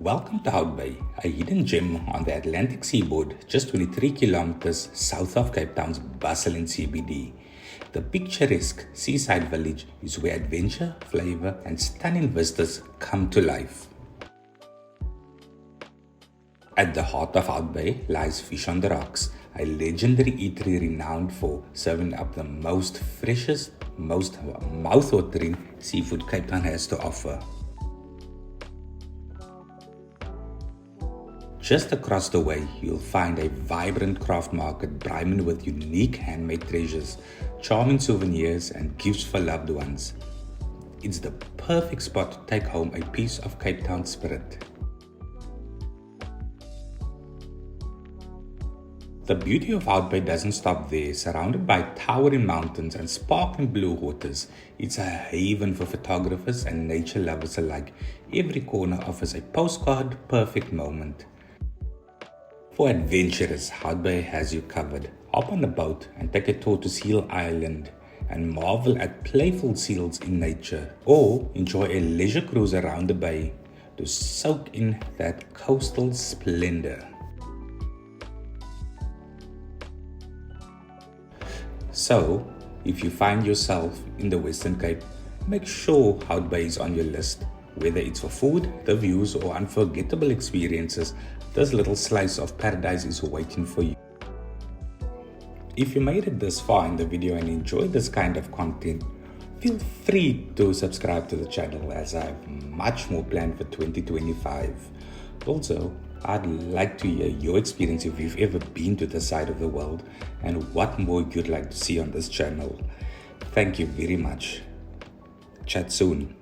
Welcome to Hout Bay, a hidden gem on the Atlantic seaboard, just 23 kilometers south of Cape Town's bustling CBD. The picturesque seaside village is where adventure, flavor, and stunning vistas come to life. At the heart of Hout Bay lies Fish on the Rocks, a legendary eatery renowned for serving up the most freshest, most mouth-watering seafood Cape Town has to offer. Just across the way, you'll find a vibrant craft market brimming with unique handmade treasures, charming souvenirs, and gifts for loved ones. It's the perfect spot to take home a piece of Cape Town spirit. The beauty of Hout Bay doesn't stop there. Surrounded by towering mountains and sparkling blue waters, it's a haven for photographers and nature lovers alike. Every corner offers a postcard perfect moment. For adventurers, Hout Bay has you covered. Hop on a boat and take a tour to Seal Island and marvel at playful seals in nature, or enjoy a leisure cruise around the bay to soak in that coastal splendor. So, if you find yourself in the Western Cape, make sure Hout Bay is on your list. Whether it's for food, the views, or unforgettable experiences, this little slice of paradise is waiting for you. If you made it this far in the video and enjoyed this kind of content, feel free to subscribe to the channel as I have much more planned for 2025. Also, I'd like to hear your experience if you've ever been to this side of the world and what more you'd like to see on this channel. Thank you very much. Chat soon.